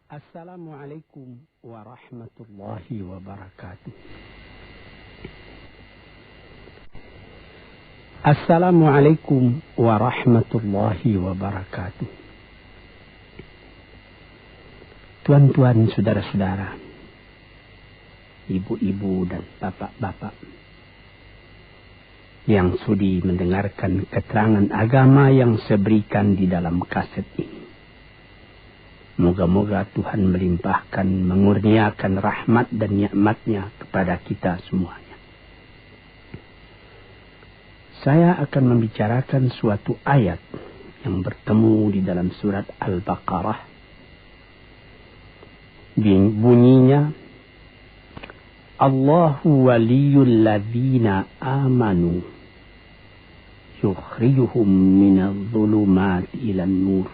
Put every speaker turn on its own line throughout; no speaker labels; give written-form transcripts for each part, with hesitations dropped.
Assalamualaikum warahmatullahi wabarakatuh. Assalamualaikum warahmatullahi wabarakatuh. Tuan-tuan, saudara-saudara, ibu-ibu dan bapak-bapak yang sudi mendengarkan keterangan agama yang saya berikan di dalam kaset ini. Moga-moga Tuhan melimpahkan, mengurniakan rahmat dan nikmat-Nya kepada kita semuanya. Saya akan membicarakan suatu ayat yang bertemu di dalam surat Al-Baqarah. Bunyinya, Allahu waliyul ladzina amanu yukhrijuhum minadh dhulumati ilan nur.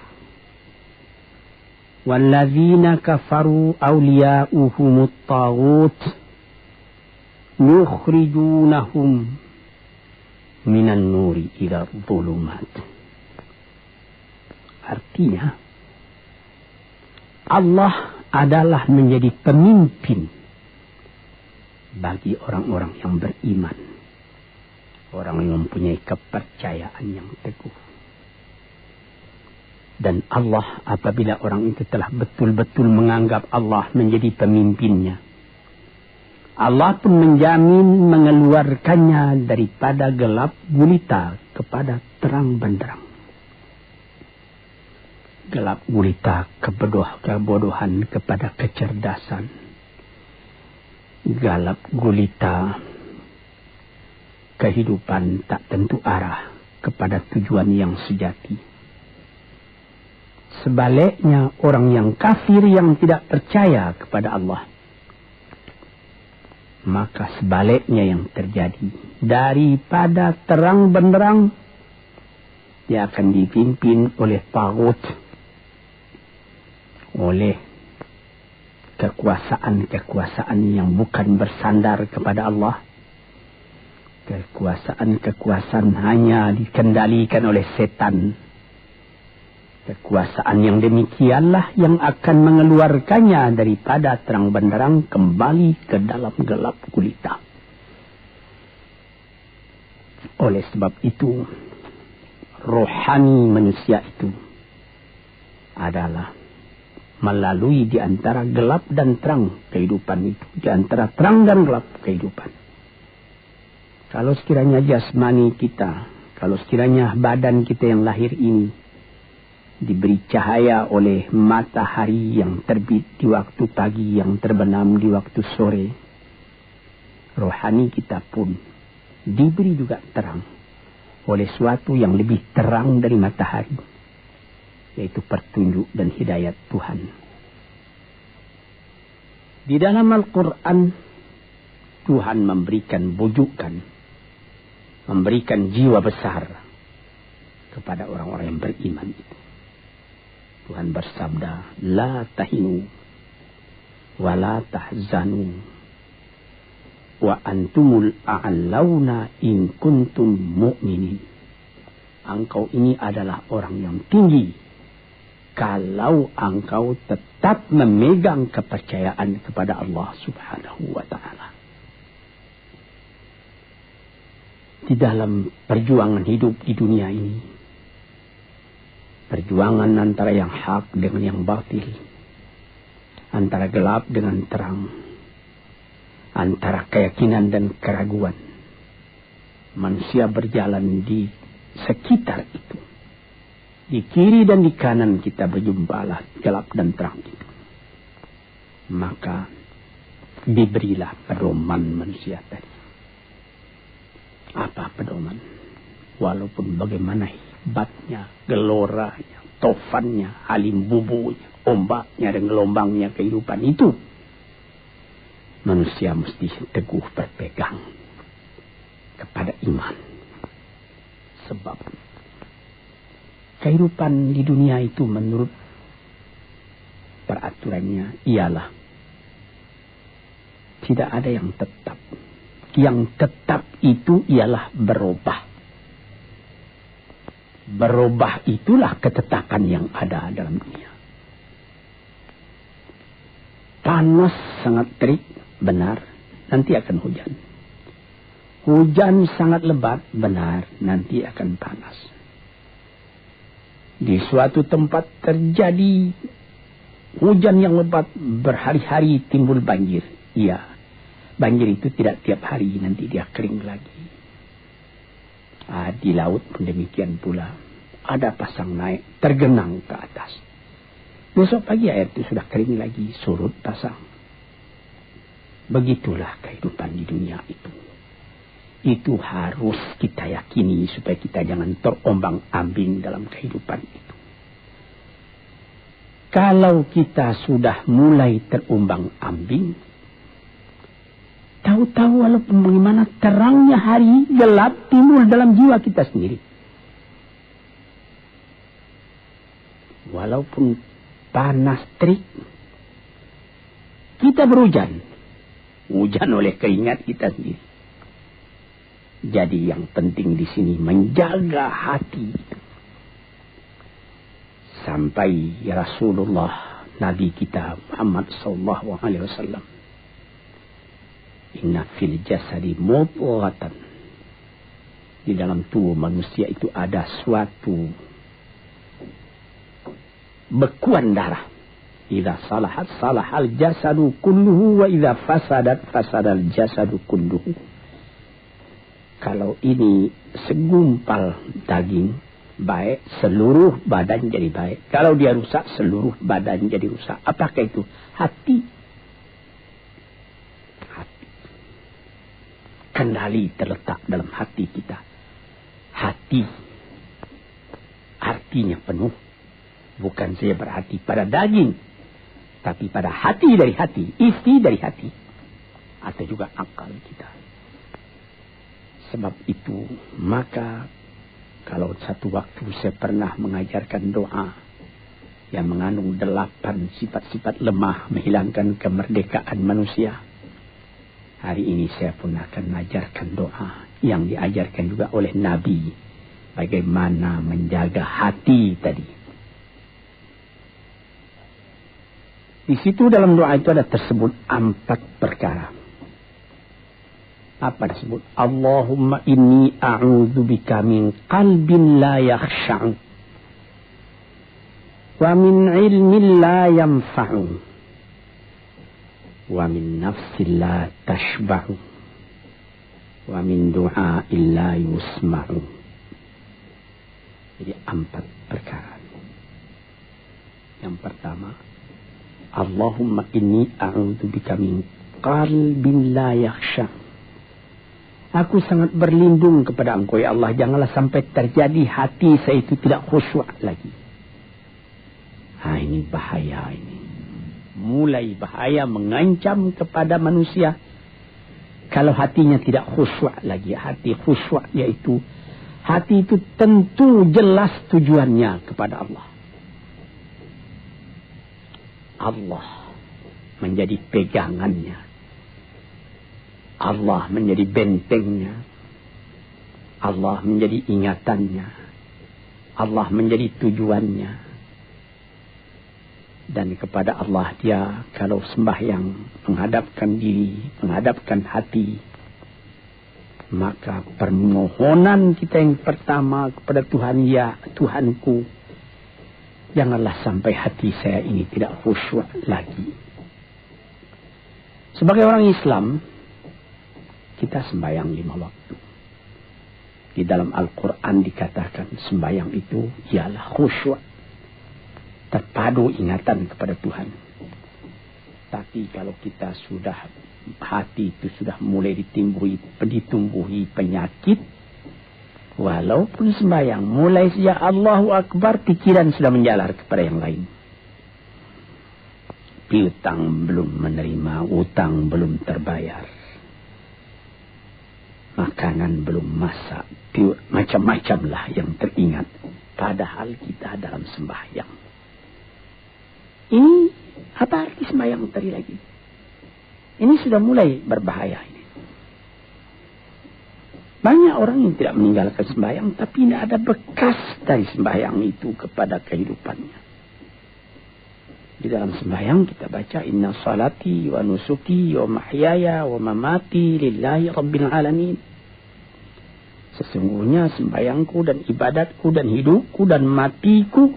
Walladzina kafaru awliya'uhumut taghut yukhrijunahum minan nuri ila dhulumat. Artinya, Allah adalah menjadi pemimpin bagi orang-orang yang beriman, orang yang mempunyai kepercayaan yang teguh. Dan Allah, apabila orang itu telah betul-betul menganggap Allah menjadi pemimpinnya, Allah pun menjamin mengeluarkannya daripada gelap gulita kepada terang benderang. Gelap gulita kebodohan kepada kecerdasan. Gelap gulita kehidupan tak tentu arah kepada tujuan yang sejati. Sebaliknya, orang yang kafir yang tidak percaya kepada Allah, maka sebaliknya yang terjadi, daripada terang benderang, dia akan dipimpin oleh taghut, oleh kekuasaan yang bukan bersandar kepada Allah. Kekuasaan hanya dikendalikan oleh setan. Kekuasaan yang demikianlah yang akan mengeluarkannya daripada terang benderang kembali ke dalam gelap gulita. Oleh sebab itu, rohani manusia itu adalah melalui di antara gelap dan terang kehidupan itu. Di antara terang dan gelap kehidupan. Kalau sekiranya jasmani kita, kalau sekiranya badan kita yang lahir ini diberi cahaya oleh matahari yang terbit di waktu pagi, yang terbenam di waktu sore, rohani kita pun diberi juga terang oleh suatu yang lebih terang dari matahari, yaitu petunjuk dan hidayat Tuhan. Di dalam Al-Quran, Tuhan memberikan bujukan, memberikan jiwa besar kepada orang-orang yang beriman itu. Tuhan bersabda, La tahinu wa la tahzanu wa antumul a'launa in kuntum mu'minin. Engkau ini adalah orang yang tinggi kalau engkau tetap memegang kepercayaan kepada Allah Subhanahu wa ta'ala. Di dalam perjuangan hidup di dunia ini, perjuangan antara yang hak dengan yang batil, antara gelap dengan terang, antara keyakinan dan keraguan, manusia berjalan di sekitar itu. Di kiri dan di kanan kita berjumpalah gelap dan terang itu. Maka diberilah pedoman manusia tadi. Apa pedoman? Walaupun bagaimana hebatnya, geloranya, tofannya, halim bubunya, ombaknya dan gelombangnya kehidupan itu, manusia mesti teguh berpegang kepada iman. Sebab kehidupan di dunia itu menurut peraturannya ialah tidak ada yang tetap. Yang tetap itu ialah berubah. Berubah itulah ketetapan yang ada dalam dunia. Panas sangat terik, benar, nanti akan hujan. Hujan sangat lebat, benar, nanti akan panas. Di suatu tempat terjadi hujan yang lebat, berhari-hari timbul banjir. Iya, banjir itu tidak tiap hari, nanti dia kering lagi. Di laut pun demikian pula. Ada pasang naik, tergenang ke atas. Besok pagi air itu sudah kering lagi, surut pasang. Begitulah kehidupan di dunia itu. Itu harus kita yakini supaya kita jangan terombang-ambing dalam kehidupan itu. Kalau kita sudah mulai terombang-ambing, tahu-tahu walaupun bagaimana terangnya hari, gelap timbul dalam jiwa kita sendiri. Walaupun panas terik, kita berhujan. Hujan oleh keringat kita sendiri. Jadi yang penting di sini menjaga hati. Sampai Rasulullah Nabi kita Muhammad sallallahu alaihi wasallam, inna fil jasadi mudghatan. Di dalam tubuh manusia itu ada suatu bekuan darah. Idza salahat salahal jasadu kulluhu wa idza fasadat fasadal jasadu kulluhu. Kalau ini segumpal daging baik, seluruh badan jadi baik. Kalau dia rusak, seluruh badan jadi rusak. Apakah itu? Hati. Hati. Kendali terletak dalam hati kita. Hati artinya penuh. Bukan saya berarti pada daging, tapi pada hati dari hati, isi dari hati, atau juga akal kita. Sebab itu, maka kalau satu waktu saya pernah mengajarkan doa yang mengandung 8 sifat-sifat lemah menghilangkan kemerdekaan manusia. Hari ini saya pun akan mengajarkan doa yang diajarkan juga oleh Nabi, bagaimana menjaga hati tadi. Di situ dalam doa itu ada tersebut 4 perkara. Apa disebut? Allahumma inni a'udzubika min qalbin la yakhsha'u wa min ilmin la yanfa'u wa min nafsin la tashba'u wa min du'a'in la yusma'u. Jadi 4 perkara. Yang pertama, Allahumma inni a'udzubika min qalbin la yakhsha. Aku sangat berlindung kepada Engkau ya Allah, janganlah sampai terjadi hati saya itu tidak khusyuk lagi. Ini bahaya ini. Mulai bahaya, mengancam kepada manusia kalau hatinya tidak khusyuk lagi. Hati khusyuk yaitu hati itu tentu jelas tujuannya kepada Allah. Allah menjadi pegangannya. Allah menjadi bentengnya. Allah menjadi ingatannya. Allah menjadi tujuannya. Dan kepada Allah dia kalau sembahyang menghadapkan diri, menghadapkan hati, maka permohonan kita yang pertama kepada Tuhan, ya Tuhanku, janganlah sampai hati saya ini tidak khusyuk lagi. Sebagai orang Islam, kita sembahyang 5 waktu. Di dalam Al-Quran dikatakan sembahyang itu ialah khusyuk, terpadu ingatan kepada Tuhan. Tapi kalau kita sudah, hati itu sudah mulai ditumbuhi penyakit, walaupun sembahyang, mulai sejak Allahu Akbar, pikiran sudah menjalar kepada yang lain. Piutang belum menerima, utang belum terbayar, makanan belum masak, macam-macam lah yang teringat. Padahal kita dalam sembahyang. Ini apa arti sembahyang tadi lagi? Ini sudah mulai berbahaya ini. Banyak orang yang tidak meninggalkan sembahyang, tapi tidak ada bekas dari sembahyang itu kepada kehidupannya. Di dalam sembahyang kita baca inna salati wa nusuki wa mahyaya wa mamati lillahi rabbil alamin. Sesungguhnya sembahyangku dan ibadatku dan hidupku dan matiku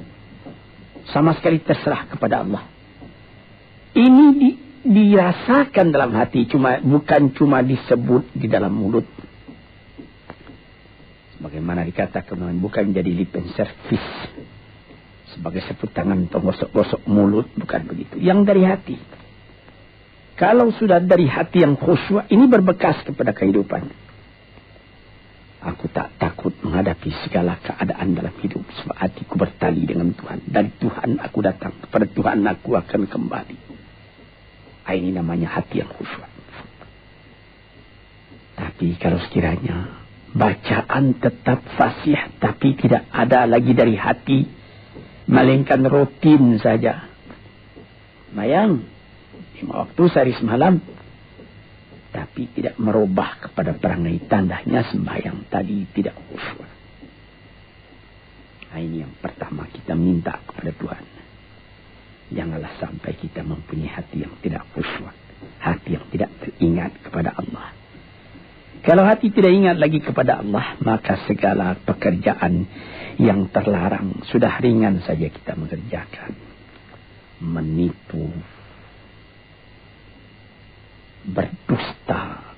sama sekali terserah kepada Allah. Ini dirasakan dalam hati, bukan cuma disebut di dalam mulut. Bagaimana dikatakan, bukan jadi lip and service sebagai seput tangan atau gosok-gosok mulut, bukan begitu. Yang dari hati. Kalau sudah dari hati yang khusyuk, ini berbekas kepada kehidupan. Aku tak takut menghadapi segala keadaan dalam hidup, sebab hatiku bertali dengan Tuhan. Dari Tuhan aku datang, kepada Tuhan aku akan kembali. Ini namanya hati yang khusyuk. Tapi kalau sekiranya bacaan tetap fasih, tapi tidak ada lagi dari hati, melainkan rutin saja. Mayang 5 waktu sehari semalam, tapi tidak merubah kepada perangai, tandanya sembahyang tadi tidak khusyuk. Ini yang pertama kita minta kepada Tuhan. Janganlah sampai kita mempunyai hati yang tidak khusyuk, hati yang tidak teringat kepada Allah. Kalau hati tidak ingat lagi kepada Allah, maka segala pekerjaan yang terlarang sudah ringan saja kita mengerjakan. Menipu, berdusta,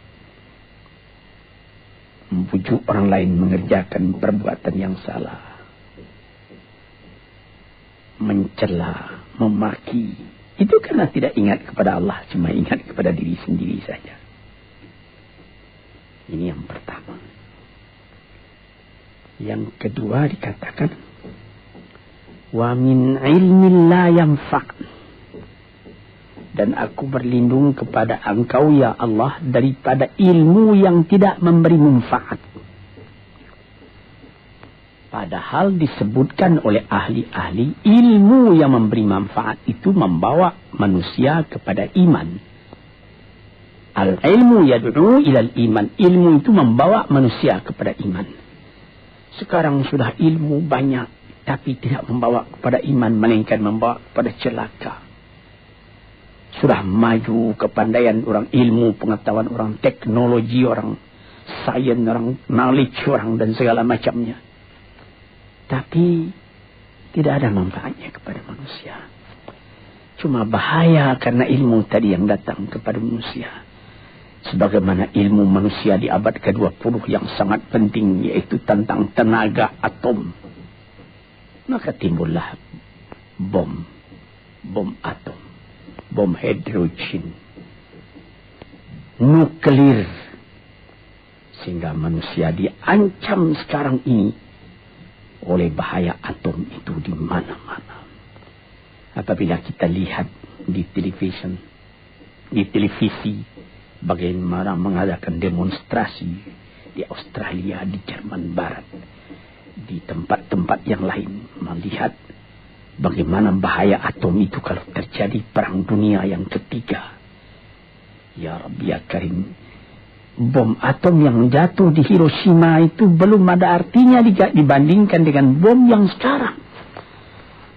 membujuk orang lain mengerjakan perbuatan yang salah, mencela, memaki. Itu karena tidak ingat kepada Allah, cuma ingat kepada diri sendiri saja. Ini yang pertama. Yang kedua dikatakan, wa min ilmin la yanfa'. Dan aku berlindung kepada Engkau ya Allah daripada ilmu yang tidak memberi manfaat. Padahal disebutkan oleh ahli-ahli, ilmu yang memberi manfaat itu membawa manusia kepada iman. Al-ilmu yad'u ilal iman. Ilmu itu membawa manusia kepada iman. Sekarang sudah ilmu banyak, tapi tidak membawa kepada iman, melainkan membawa kepada celaka. Sudah maju kepandaian orang, ilmu, pengetahuan orang, teknologi orang, sains orang, knowledge orang, dan segala macamnya. Tapi tidak ada manfaatnya kepada manusia. Cuma bahaya karena ilmu tadi yang datang kepada manusia. Sebagaimana ilmu manusia di abad ke-20 yang sangat penting, yaitu tentang tenaga atom. Maka timbullah bom atom, bom hidrogen, nuklir. Sehingga manusia diancam sekarang ini oleh bahaya atom itu di mana-mana. Apabila kita lihat di televisi, bagaimana mengadakan demonstrasi di Australia, di Jerman Barat, di tempat-tempat yang lain, melihat bagaimana bahaya atom itu kalau terjadi perang dunia yang ketiga. Ya Rabbi ya Karim, bom atom yang jatuh di Hiroshima itu belum ada artinya dibandingkan dengan bom yang sekarang,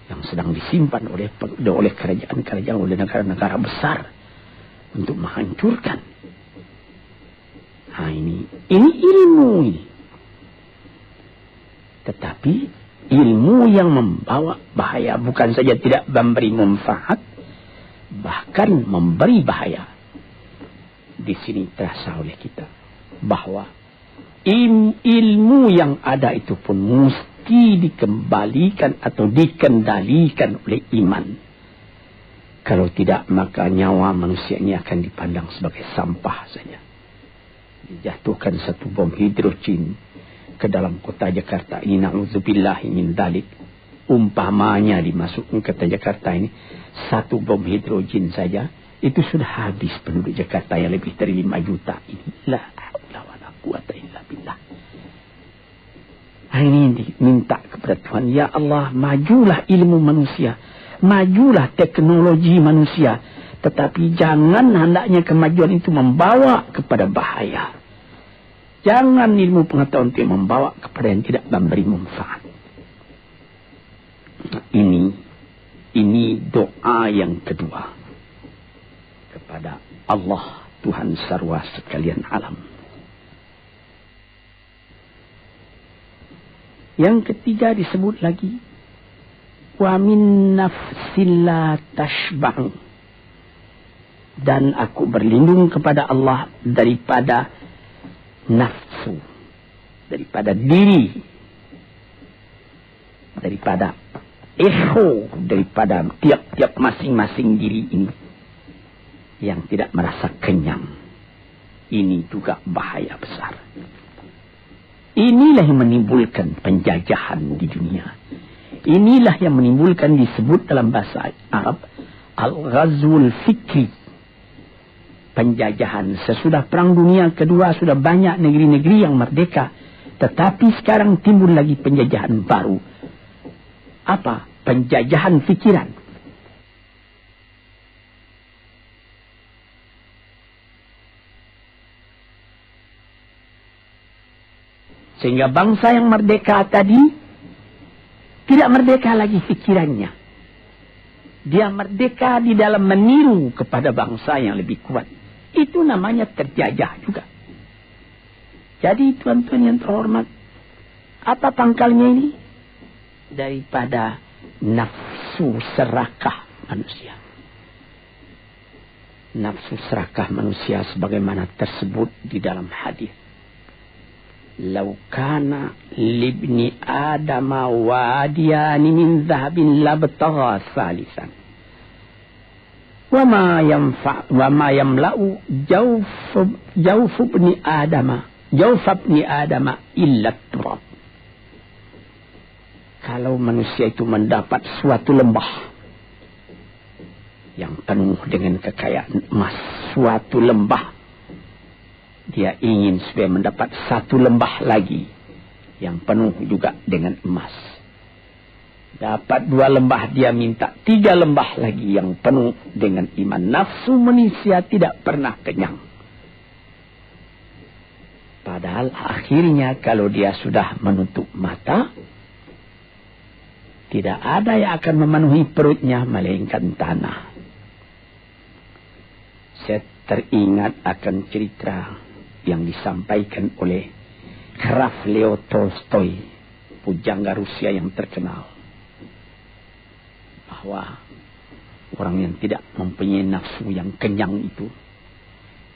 yang sedang disimpan oleh kerajaan-kerajaan, oleh negara-negara besar untuk menghancurkan. Nah, ini ilmu ini. Tetapi ilmu yang membawa bahaya, bukan saja tidak memberi manfaat, bahkan memberi bahaya. Di sini terasa oleh kita bahwa ilmu yang ada itu pun mesti dikembalikan atau dikendalikan oleh iman. Kalau tidak, maka nyawa manusia ini akan dipandang sebagai sampah saja. Dijatuhkan satu bom hidrogen ke dalam kota Jakarta ini, na'udzubillahi min dzalik. Umpamanya dimasukkan ke kota Jakarta ini satu bom hidrogen saja, itu sudah habis penduduk Jakarta yang lebih dari 5 juta ini. La haula wala quwata illa billah. Ini diminta kepada Tuhan, ya Allah, majulah ilmu manusia, majulah teknologi manusia, tetapi jangan hendaknya kemajuan itu membawa kepada bahaya. Jangan ilmu pengetahuan itu membawa kepada yang tidak memberi manfaat. Nah, ini Ini doa yang kedua kepada Allah Tuhan sarwa sekalian alam. Yang ketiga disebut lagi, wa min nafsin la tashba'u, dan aku berlindung kepada Allah daripada nafsu, daripada diri, daripada ego, daripada tiap-tiap masing-masing diri ini yang tidak merasa kenyang. Ini juga bahaya besar. Inilah yang menimbulkan penjajahan di dunia. Inilah yang menimbulkan, disebut dalam bahasa Arab, al-ghazwul fikri, penjajahan. Sesudah Perang Dunia Kedua sudah banyak negeri-negeri yang merdeka, tetapi sekarang timbul lagi penjajahan baru. Apa? Penjajahan fikiran. Sehingga bangsa yang merdeka tadi tidak merdeka lagi fikirannya. Dia merdeka di dalam meniru kepada bangsa yang lebih kuat. Itu namanya terjajah juga. Jadi tuan-tuan yang terhormat, apa pangkalnya ini? Daripada nafsu serakah manusia. Nafsu serakah manusia sebagaimana tersebut di dalam hadis. Lau kana libni adama wadiyani min zahabin labtagha salisan. Wa ma yamla'u jawf ibni adama illa turab. Kalau manusia itu mendapat suatu lembah yang penuh dengan kekayaan emas, suatu lembah, dia ingin supaya mendapat satu lembah lagi yang penuh juga dengan emas. Dapat 2 lembah, dia minta 3 lembah lagi yang penuh dengan iman. Nafsu manusia tidak pernah kenyang. Padahal akhirnya kalau dia sudah menutup mata, tidak ada yang akan memenuhi perutnya melainkan tanah. Saya teringat akan cerita yang disampaikan oleh Graf Leo Tolstoy, pujangga Rusia yang terkenal, bahwa orang yang tidak mempunyai nafsu yang kenyang itu,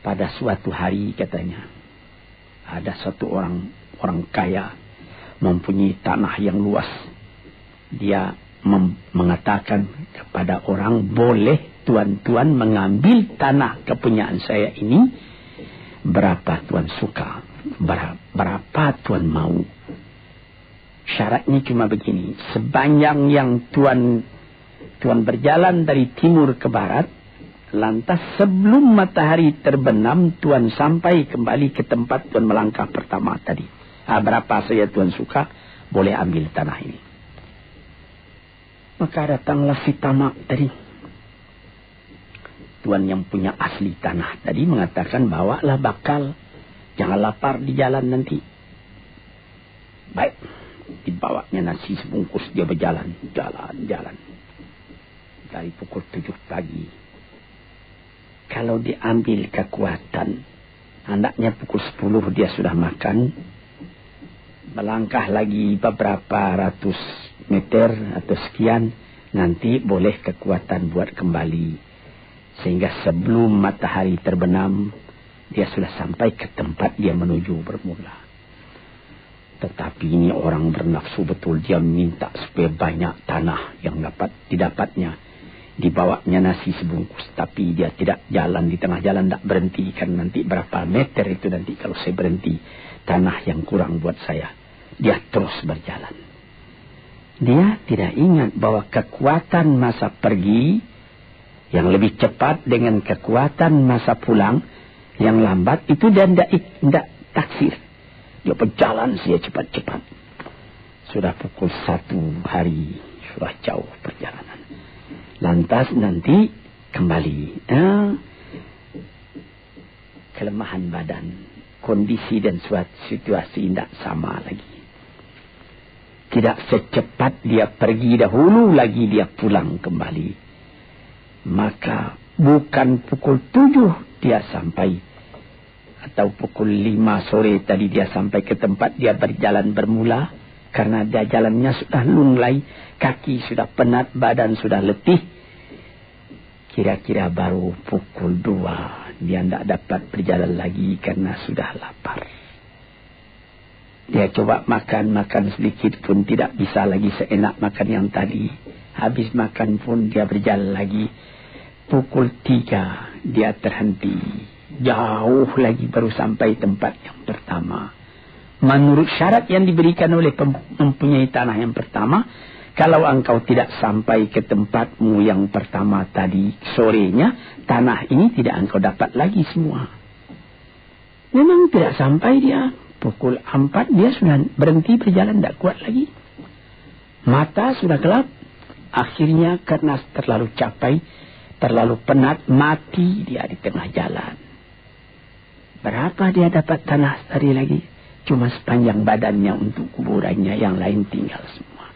pada suatu hari katanya, ada satu orang kaya mempunyai tanah yang luas. Dia mengatakan kepada orang, boleh tuan-tuan mengambil tanah kepunyaan saya ini, berapa tuan suka, berapa tuan mau. Syaratnya cuma begini, sepanjang yang tuan berjalan dari timur ke barat, lantas sebelum matahari terbenam, tuan sampai kembali ke tempat tuan melangkah pertama tadi. Berapa saja tuan suka, boleh ambil tanah ini. Maka datanglah si tamak tadi. Tuan yang punya asli tanah tadi mengatakan, bawalah bakal, jangan lapar di jalan nanti. Baik, dibawanya nasi sebungkus, dia berjalan, jalan. Dari pukul 7 pagi. Kalau diambil kekuatan, hendaknya pukul 10 dia sudah makan. Melangkah lagi beberapa ratus meter atau sekian, nanti boleh kekuatan buat kembali. Sehingga sebelum matahari terbenam, dia sudah sampai ke tempat dia menuju bermula. Tetapi ini orang bernafsu betul, dia minta supaya banyak tanah yang didapatnya. Dibawanya nasi sebungkus, tapi dia tidak jalan di tengah jalan, tidak berhenti, kan nanti berapa meter itu nanti kalau saya berhenti, tanah yang kurang buat saya. Dia terus berjalan. Dia tidak ingat bahwa kekuatan masa pergi yang lebih cepat dengan kekuatan masa pulang yang lambat itu dia tidak taksir. Dia berjalan saja cepat-cepat. Sudah pukul 1 hari, sudah jauh perjalanan. Lantas nanti kembali. Kelemahan badan, kondisi dan suatu situasi tidak sama lagi. tidak secepat dia pergi dahulu lagi dia pulang kembali. Maka bukan pukul 7 dia sampai, atau pukul 5 sore tadi dia sampai ke tempat dia berjalan bermula, karena dia jalannya sudah lunglai, kaki sudah penat, badan sudah letih. Kira-kira baru pukul 2 dia tidak dapat berjalan lagi karena sudah lapar. Dia coba makan sedikit pun tidak bisa lagi seenak makan yang tadi. Habis makan pun dia berjalan lagi. Pukul 3 dia terhenti. Jauh lagi baru sampai tempat yang pertama. Menurut syarat yang diberikan oleh mempunyai tanah yang pertama, kalau engkau tidak sampai ke tempatmu yang pertama tadi sorenya, tanah ini tidak engkau dapat lagi semua. Memang tidak sampai dia. Pukul 4 dia sudah berhenti berjalan, tidak kuat lagi. Mata sudah gelap. Akhirnya karena terlalu capek, terlalu penat, mati dia di tengah jalan. Berapa dia dapat tanah tadi lagi? Cuma sepanjang badannya untuk kuburannya, yang lain tinggal semua.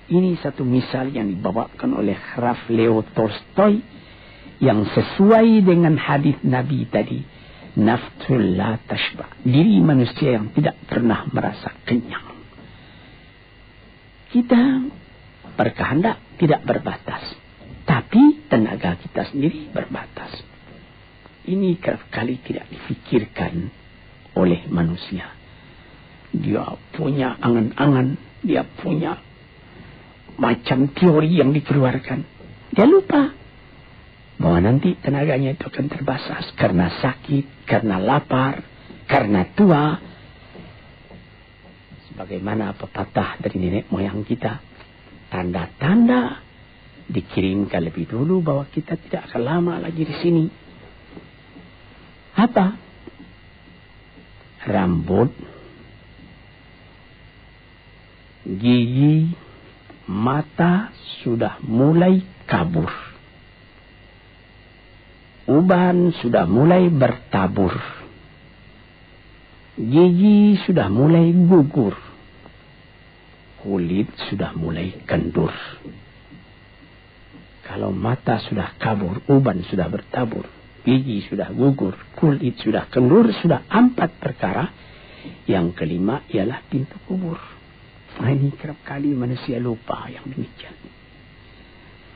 Ini satu misal yang dibawakan oleh Graf Leo Tolstoy yang sesuai dengan hadis Nabi tadi. Nafsul la tashba, diri manusia yang tidak pernah merasa kenyang. Kita berkehendak tidak berbatas, tapi tenaga kita sendiri berbatas. Ini kerap kali tidak difikirkan oleh manusia. Dia punya angan-angan, dia punya macam teori yang dikeluarkan. Dia lupa bahwa nanti tenaganya itu akan terbatas karena sakit, karena lapar, karena tua. Sebagaimana pepatah dari nenek moyang kita, tanda-tanda dikirimkan lebih dulu bahwa kita tidak akan lama lagi di sini. Apa? Rambut, gigi, mata sudah mulai kabur. Uban sudah mulai bertabur. Gigi sudah mulai gugur. Kulit sudah mulai kendur. Kalau mata sudah kabur, uban sudah bertabur, gigi sudah gugur, kulit sudah kendur, sudah 4 perkara. Yang kelima ialah pintu kubur. Nah, ini kerap kali manusia lupa yang demikian.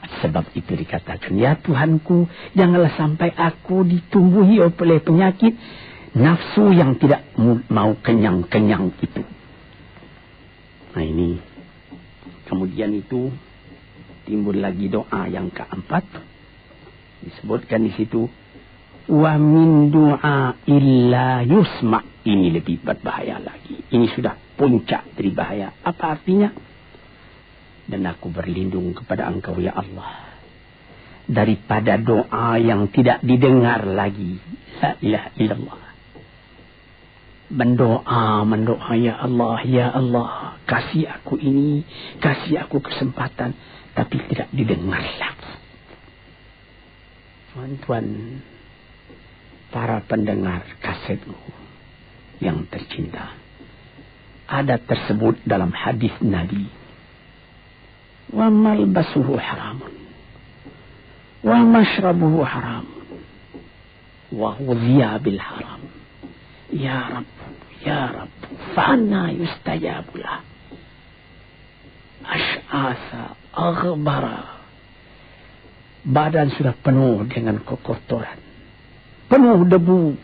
Sebab itu dikatakan, ya Tuhanku, janganlah sampai aku ditumbuhi oleh penyakit nafsu yang tidak mau kenyang-kenyang itu. Nah ini, kemudian itu timbul lagi doa yang keempat. Disebutkan di situ, wa min du'a illa yusma'. Ini lebih berbahaya lagi. Ini sudah puncak dari bahaya. Apa artinya? Dan aku berlindung kepada engkau ya Allah daripada doa yang tidak didengar lagi. La ilaha illallah. Mendoa ya Allah, kasih aku ini, kasih aku kesempatan, tapi tidak didengar lagi. Tuan-tuan, para pendengar kasetku yang tercinta, ada tersebut dalam hadis Nabi, wa malbasuhu haramun, wa mashrabuhu haramun, wa ghudhiya bil haram. Ya Rabb, fa'anna yustajabulah. Ash'asa aghbara. Badan sudah penuh dengan kotoran, penuh debu.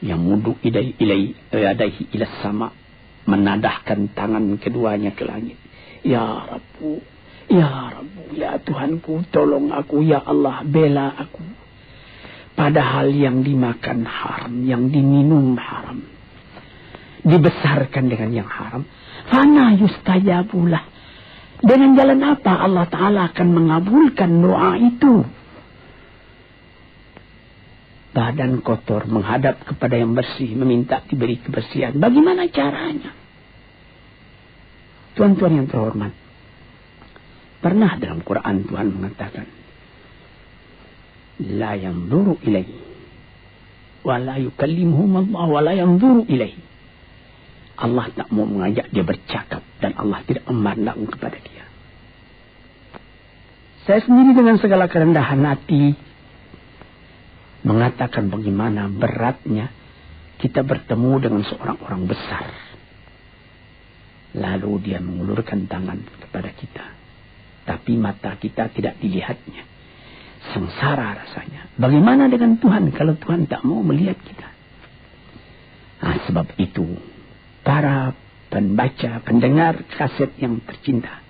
Yang mudu yadaihi ila sama, menadahkan tangan keduanya ke langit. Ya Rabbu, ya Tuhanku, tolong aku, ya Allah, bela aku. Padahal yang dimakan haram, yang diminum haram, dibesarkan dengan yang haram. Fana yustajabulah. Dengan jalan apa Allah Ta'ala akan mengabulkan doa itu? Badan kotor menghadap kepada yang bersih, meminta diberi kebersihan. Bagaimana caranya? Tuan-tuan yang terhormat, pernah dalam Quran Tuhan mengatakan, la yanzuru ilaihi wa la yukallimuhum Allah wa la yanzuru ilaihi. Allah tak mau mengajak dia bercakap dan Allah tidak memandang kepada dia. Saya sendiri dengan segala kerendahan hati mengatakan bagaimana beratnya kita bertemu dengan seorang orang besar. Lalu dia mengulurkan tangan kepada kita. Tapi mata kita tidak dilihatnya. Sengsara rasanya. Bagaimana dengan Tuhan kalau Tuhan tak mau melihat kita? Sebab itu, para pembaca, pendengar kaset yang tercinta,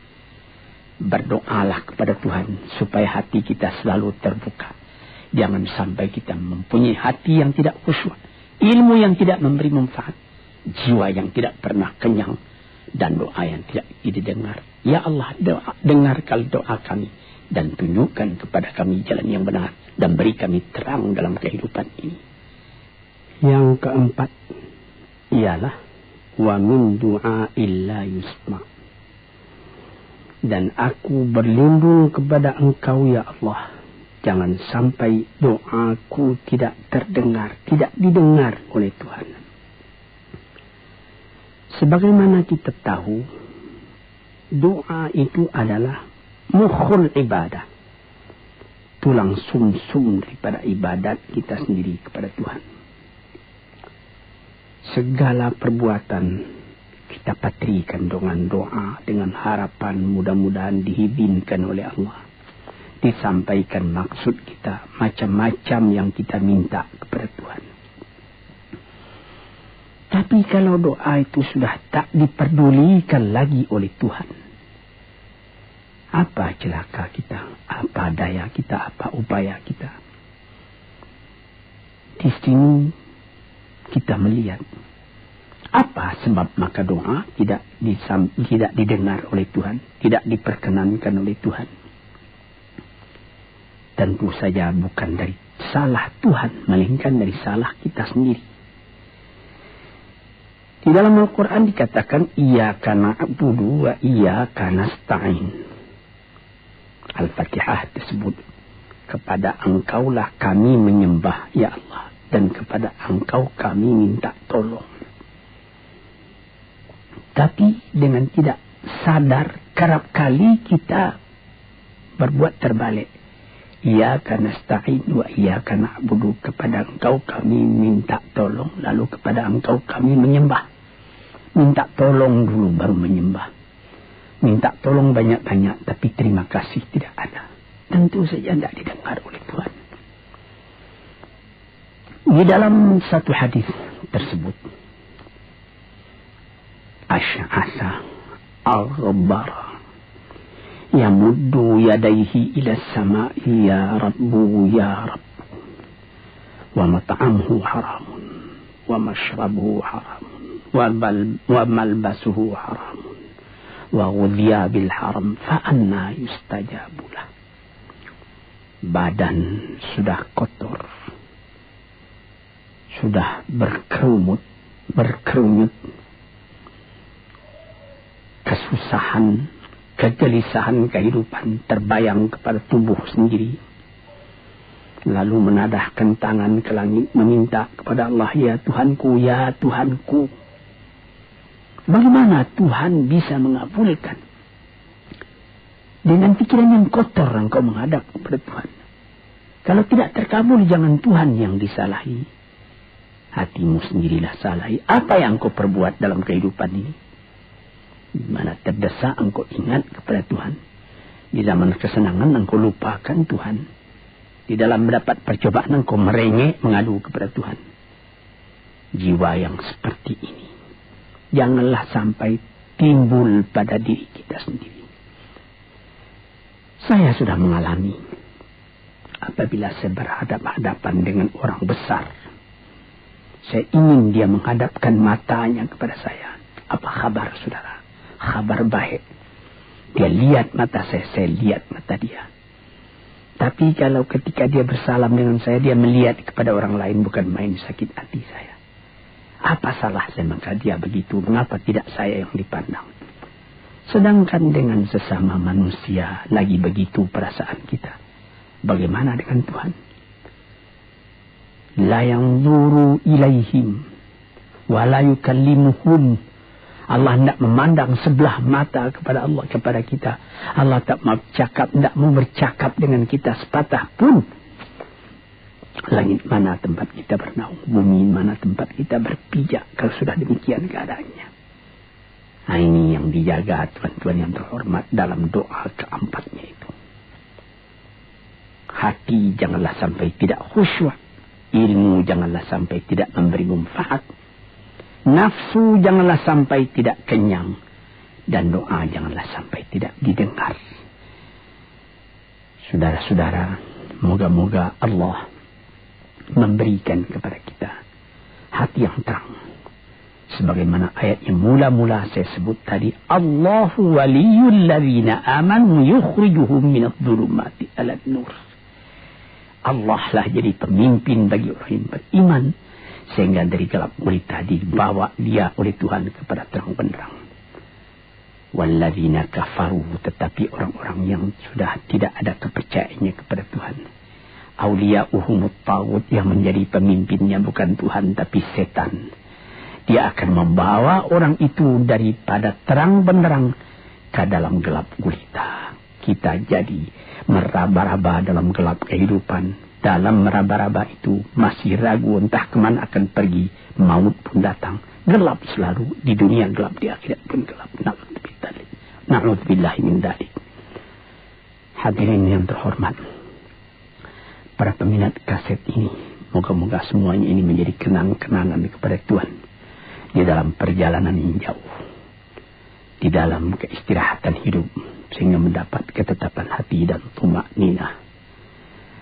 berdoalah kepada Tuhan supaya hati kita selalu terbuka. Jangan sampai kita mempunyai hati yang tidak khusyuk, ilmu yang tidak memberi manfaat, jiwa yang tidak pernah kenyang, dan doa yang tidak didengar. Ya Allah, dengarkan doa kami dan tunjukkan kepada kami jalan yang benar dan beri kami terang dalam kehidupan ini. Yang keempat ialah wa min du'a illa yusma. Dan aku berlindung kepada Engkau ya Allah, jangan sampai doaku tidak terdengar, tidak didengar oleh Tuhan. Sebagaimana kita tahu, doa itu adalah mukhul ibadah, tulang sumsum daripada ibadat kita sendiri kepada Tuhan. Segala perbuatan kita patrikan dengan doa, dengan harapan mudah-mudahan diizinkan oleh Allah. Disampaikan maksud kita, macam-macam yang kita minta kepada Tuhan. Tapi kalau doa itu sudah tak diperdulikan lagi oleh Tuhan, apa celaka kita, apa daya kita, apa upaya kita? Di sini kita melihat apa sebab maka doa tidak didengar oleh Tuhan, tidak diperkenankan oleh Tuhan. Tentu saja bukan dari salah Tuhan, melainkan dari salah kita sendiri. Di dalam Al-Quran dikatakan, Iyyaka na'budu wa iyyaka nasta'in. Al-Fatihah tersebut, kepada Engkaulah kami menyembah, ya Allah, dan kepada Engkau kami minta tolong. Tapi dengan tidak sadar, kerap kali kita berbuat terbalik. Iyyaka nasta'in wa iyyaka na'budu, kepada Engkau kami minta tolong, lalu kepada Engkau kami menyembah. Minta tolong dulu baru menyembah. Minta tolong banyak-banyak tapi terima kasih tidak ada. Tentu saja tidak didengar oleh Tuhan. Di dalam satu hadis tersebut, Asy'asa al-ghabbara yamuddu yadayhi ila as-sama'i ya rabbu ya rabbu wa mat'amuhu haramun wa mashrabuhu haramun wa malbasuhu haramun wa ghudhiya bil haram fa anna yustajabulah. Badan sudah kotor, sudah berkerunyut, kesusahan, kegelisahan kehidupan terbayang kepada tubuh sendiri. Lalu menadahkan tangan ke langit meminta kepada Allah, ya Tuhanku, ya Tuhanku. Bagaimana Tuhan bisa mengabulkan? Dengan pikiran yang kotor engkau menghadap kepada Tuhan. Kalau tidak terkabul, jangan Tuhan yang disalahi. Hatimu sendirilah salahi. Apa yang engkau perbuat dalam kehidupan ini? Di mana terdesak engkau ingat kepada Tuhan. Di zaman kesenangan engkau lupakan Tuhan. Di dalam mendapat percobaan engkau merengek mengadu kepada Tuhan. Jiwa yang seperti ini janganlah sampai timbul pada diri kita sendiri. Saya sudah mengalami apabila saya berhadapan-hadapan dengan orang besar. Saya ingin dia menghadapkan matanya kepada saya. Apa kabar saudara? Kabar baik. Dia lihat mata saya lihat mata dia. Tapi kalau ketika dia bersalam dengan saya, dia melihat kepada orang lain, bukan main sakit hati saya. Apa salah saya maka dia begitu? Mengapa tidak saya yang dipandang? Sedangkan dengan sesama manusia lagi begitu perasaan kita. Bagaimana dengan Tuhan? La yanzuru ilaihim wa la yukallimuhum Allah tidak memandang sebelah mata kepada Allah, kepada kita. Allah tak mau bercakap dengan kita sepatah pun. Langit mana tempat kita bernaung, bumi mana tempat kita berpijak, kalau sudah demikian keadaannya. Nah, ini yang dijaga tuan-tuan yang terhormat dalam doa keempatnya itu. Hati janganlah sampai tidak khusyuk. Ilmu janganlah sampai tidak memberi manfaat. Nafsu janganlah sampai tidak kenyang. Dan doa janganlah sampai tidak didengar. Saudara-saudara, moga-moga Allah memberikan kepada kita hati yang terang. Sebagaimana ayat yang mula-mula saya sebut tadi, Allahu waliyul ladzina amanu yukhrijuhum minadh dhulumati ilan nur. Allah lah jadi pemimpin bagi orang yang beriman, sehingga dari gelap gulita dibawa dia oleh Tuhan kepada terang benderang. Walladzina kafaru, tetapi orang-orang yang sudah tidak ada kepercayaannya kepada Tuhan, awliya'uhumut taghut, yang menjadi pemimpinnya bukan Tuhan tapi setan. Dia akan membawa orang itu daripada terang benderang ke dalam gelap gulita. Kita jadi meraba-raba dalam gelap kehidupan. Dalam meraba-raba itu masih ragu entah kemana akan pergi. Maut pun datang. Gelap selalu. Di dunia gelap, di akhirat pun gelap. Na'udzubillahi min dzalik. Hadirin yang terhormat, para peminat kaset ini, moga-moga semuanya ini menjadi kenang-kenangan kepada Tuhan di dalam perjalanan yang jauh, di dalam keistirahatan hidup, sehingga mendapat ketetapan hati dan tumakninah.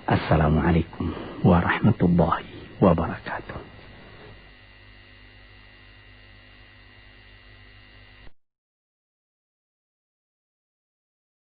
Assalamualaikum warahmatullahi wabarakatuh.